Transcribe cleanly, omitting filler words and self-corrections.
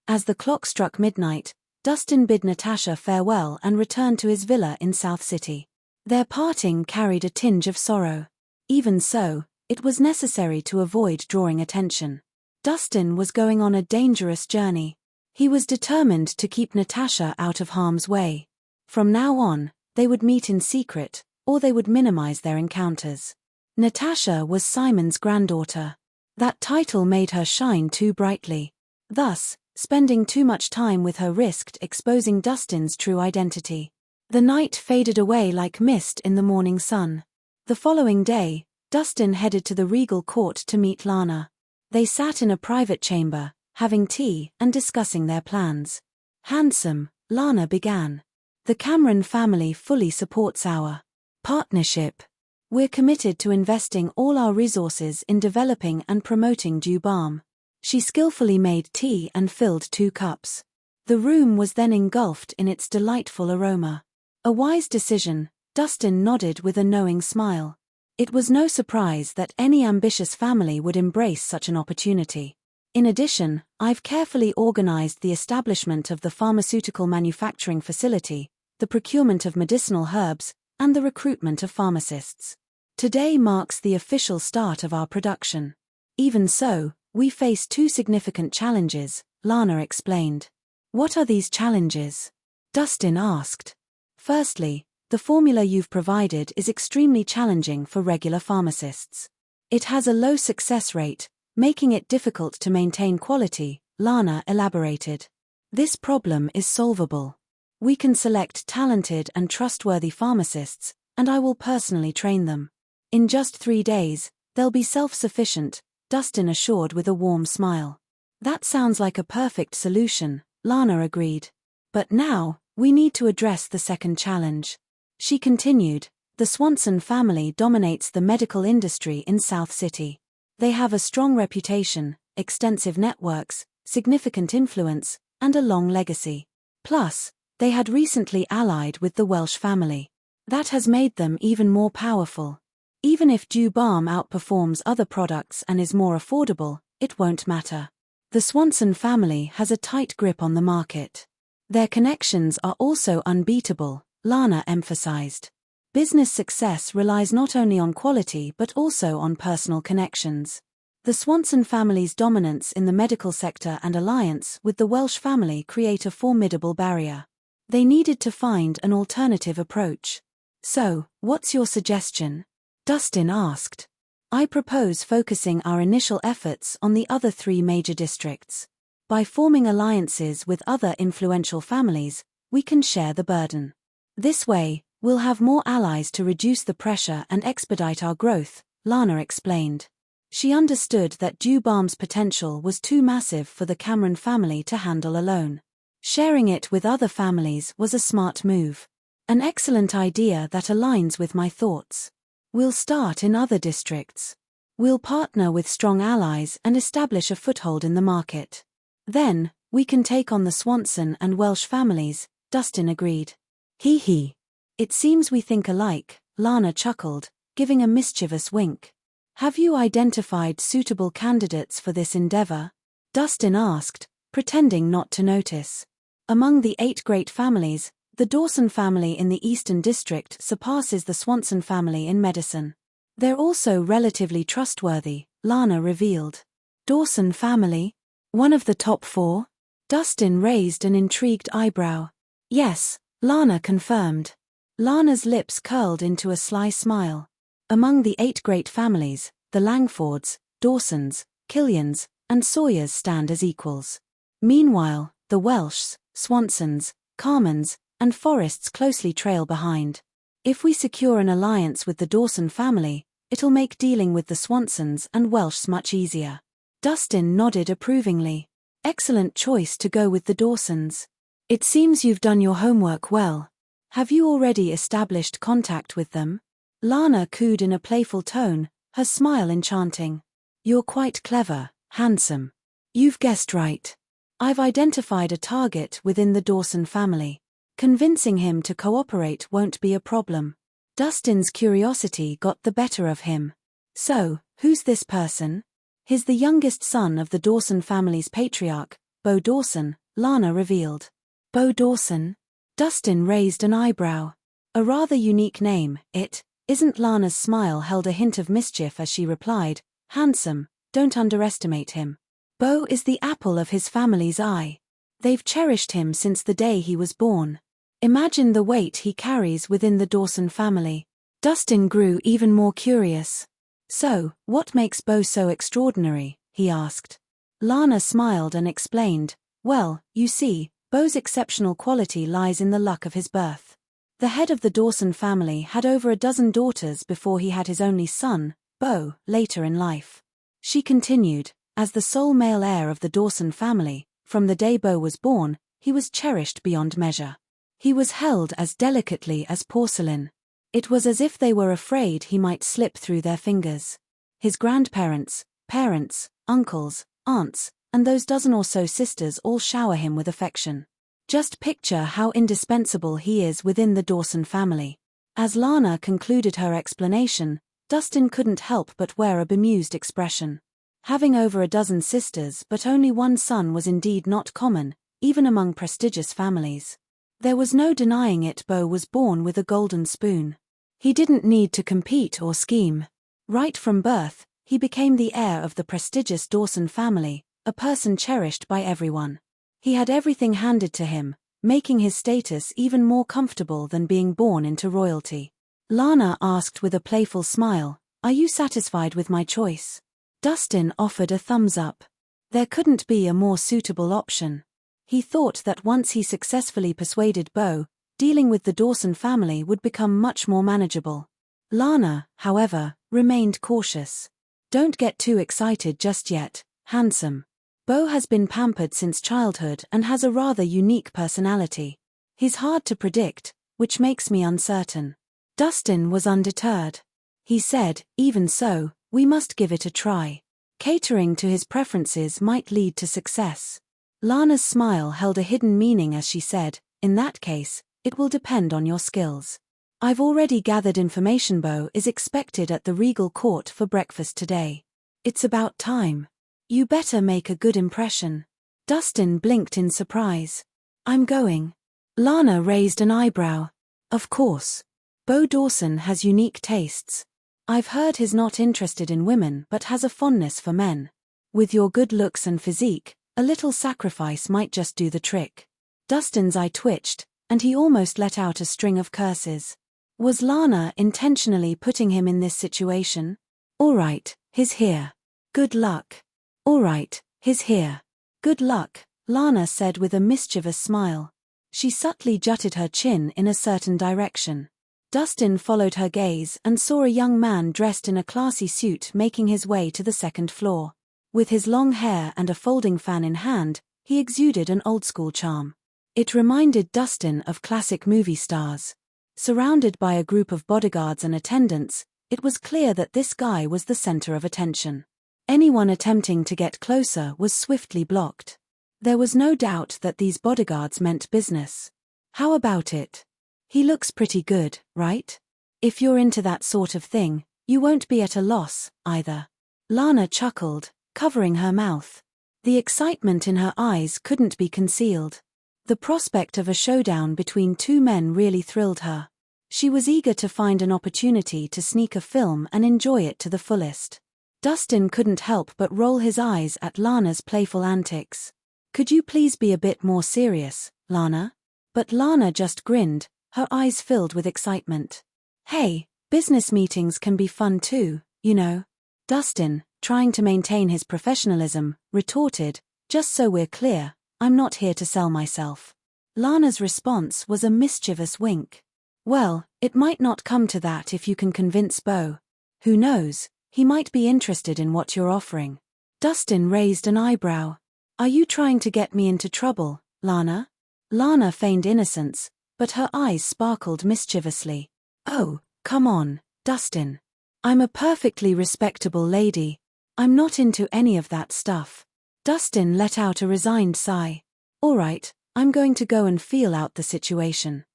As the clock struck midnight, Dustin bid Natasha farewell and returned to his villa in South City. Their parting carried a tinge of sorrow. Even so, it was necessary to avoid drawing attention. Dustin was going on a dangerous journey. He was determined to keep Natasha out of harm's way. From now on, they would meet in secret, or they would minimize their encounters. Natasha was Simon's granddaughter. That title made her shine too brightly. Thus, spending too much time with her risked exposing Dustin's true identity. The night faded away like mist in the morning sun. The following day, Dustin headed to the regal court to meet Lana. They sat in a private chamber, having tea and discussing their plans. "Handsome," Lana began. "The Cameron family fully supports our partnership. We're committed to investing all our resources in developing and promoting Dew Balm." She skillfully made tea and filled 2 cups. The room was then engulfed in its delightful aroma. "A wise decision," Dustin nodded with a knowing smile. It was no surprise that any ambitious family would embrace such an opportunity. "In addition, I've carefully organized the establishment of the pharmaceutical manufacturing facility, the procurement of medicinal herbs, and the recruitment of pharmacists. Today marks the official start of our production. Even so, we face 2 significant challenges," Lana explained. "What are these challenges?" Dustin asked. "Firstly, the formula you've provided is extremely challenging for regular pharmacists. It has a low success rate, making it difficult to maintain quality," Lana elaborated. "This problem is solvable. We can select talented and trustworthy pharmacists, and I will personally train them. In just 3 days, they'll be self-sufficient," Dustin assured with a warm smile. "That sounds like a perfect solution," Lana agreed. "But now, we need to address the second challenge." She continued, "The Swanson family dominates the medical industry in South City. They have a strong reputation, extensive networks, significant influence, and a long legacy. Plus, they had recently allied with the Welsh family. That has made them even more powerful. Even if Dew Balm outperforms other products and is more affordable, it won't matter. The Swanson family has a tight grip on the market. Their connections are also unbeatable," Lana emphasized. "Business success relies not only on quality but also on personal connections. The Swanson family's dominance in the medical sector and alliance with the Welsh family create a formidable barrier. They needed to find an alternative approach. So, what's your suggestion?" Dustin asked. "I propose focusing our initial efforts on the other 3 major districts. By forming alliances with other influential families, we can share the burden. This way, we'll have more allies to reduce the pressure and expedite our growth," Lana explained. She understood that Dew Balm's potential was too massive for the Cameron family to handle alone. Sharing it with other families was a smart move. "An excellent idea that aligns with my thoughts. We'll start in other districts. We'll partner with strong allies and establish a foothold in the market. Then, we can take on the Swanson and Welsh families," Dustin agreed. "Hee hee. It seems we think alike," Lana chuckled, giving a mischievous wink. "Have you identified suitable candidates for this endeavor?" Dustin asked, pretending not to notice. Among the 8 great families, the Dawson family in the Eastern District surpasses the Swanson family in medicine. They're also relatively trustworthy, Lana revealed. "Dawson family? One of the top 4? Dustin raised an intrigued eyebrow. "Yes," Lana confirmed. Lana's lips curled into a sly smile. "Among the 8 great families, the Langfords, Dawsons, Killians, and Sawyers stand as equals. Meanwhile, the Welshs, Swansons, Carmans, and Forrests closely trail behind. If we secure an alliance with the Dawson family, it'll make dealing with the Swansons and Welshs much easier." Dustin nodded approvingly. "Excellent choice to go with the Dawsons. It seems you've done your homework well. Have you already established contact with them?" Lana cooed in a playful tone, her smile enchanting. "You're quite clever, handsome. You've guessed right. I've identified a target within the Dawson family. Convincing him to cooperate won't be a problem." Dustin's curiosity got the better of him. "So, who's this person?" "He's the youngest son of the Dawson family's patriarch, Bo Dawson, Lana revealed. Bo Dawson? Dustin raised an eyebrow. A rather unique name, it isn't. Lana's smile held a hint of mischief as she replied, handsome, don't underestimate him. Bo is the apple of his family's eye. They've cherished him since the day he was born. Imagine the weight he carries within the Dawson family. Dustin grew even more curious. So, what makes Bo so extraordinary? He asked. Lana smiled and explained, well, you see, Bo's exceptional quality lies in the luck of his birth. The head of the Dawson family had over a dozen daughters before he had his only son, Bo, later in life. She continued, as the sole male heir of the Dawson family, from the day Bo was born, he was cherished beyond measure. He was held as delicately as porcelain. It was as if they were afraid he might slip through their fingers. His grandparents, parents, uncles, aunts, and those dozen or so sisters all shower him with affection. Just picture how indispensable he is within the Dawson family. As Lana concluded her explanation, Dustin couldn't help but wear a bemused expression. Having over a dozen sisters but only one son was indeed not common, even among prestigious families. There was no denying it. Bo was born with a golden spoon. He didn't need to compete or scheme. Right from birth, he became the heir of the prestigious Dawson family, a person cherished by everyone. He had everything handed to him, making his status even more comfortable than being born into royalty. Lana asked with a playful smile, "Are you satisfied with my choice?" Dustin offered a thumbs up. There couldn't be a more suitable option. He thought that once he successfully persuaded Bo, dealing with the Dawson family would become much more manageable. Lana, however, remained cautious. Don't get too excited just yet, handsome. Bo has been pampered since childhood and has a rather unique personality. He's hard to predict, which makes me uncertain. Dustin was undeterred. He said, even so, we must give it a try. Catering to his preferences might lead to success. Lana's smile held a hidden meaning as she said, in that case, it will depend on your skills. I've already gathered information. Bo is expected at the regal court for breakfast today. It's about time. You better make a good impression. Dustin blinked in surprise. I'm going. Lana raised an eyebrow. Of course. Bo Dawson has unique tastes. I've heard he's not interested in women but has a fondness for men. With your good looks and physique, a little sacrifice might just do the trick. Dustin's eye twitched, and he almost let out a string of curses. Was Lana intentionally putting him in this situation? All right, he's here. Good luck. All right, he's here. Good luck, Lana said with a mischievous smile. She subtly jutted her chin in a certain direction. Dustin followed her gaze and saw a young man dressed in a classy suit making his way to the second floor. With his long hair and a folding fan in hand, he exuded an old-school charm. It reminded Dustin of classic movie stars. Surrounded by a group of bodyguards and attendants, it was clear that this guy was the center of attention. Anyone attempting to get closer was swiftly blocked. There was no doubt that these bodyguards meant business. How about it? He looks pretty good, right? If you're into that sort of thing, you won't be at a loss, either. Lana chuckled, covering her mouth. The excitement in her eyes couldn't be concealed. The prospect of a showdown between two men really thrilled her. She was eager to find an opportunity to sneak a film and enjoy it to the fullest. Dustin couldn't help but roll his eyes at Lana's playful antics. Could you please be a bit more serious, Lana? But Lana just grinned, her eyes filled with excitement. Hey, business meetings can be fun too, you know. Dustin, trying to maintain his professionalism, retorted, just so we're clear, I'm not here to sell myself. Lana's response was a mischievous wink. Well, it might not come to that if you can convince Bo. Who knows? He might be interested in what you're offering. Dustin raised an eyebrow. Are you trying to get me into trouble, Lana? Lana feigned innocence, but her eyes sparkled mischievously. Oh, come on, Dustin. I'm a perfectly respectable lady. I'm not into any of that stuff. Dustin let out a resigned sigh. All right, I'm going to go and feel out the situation.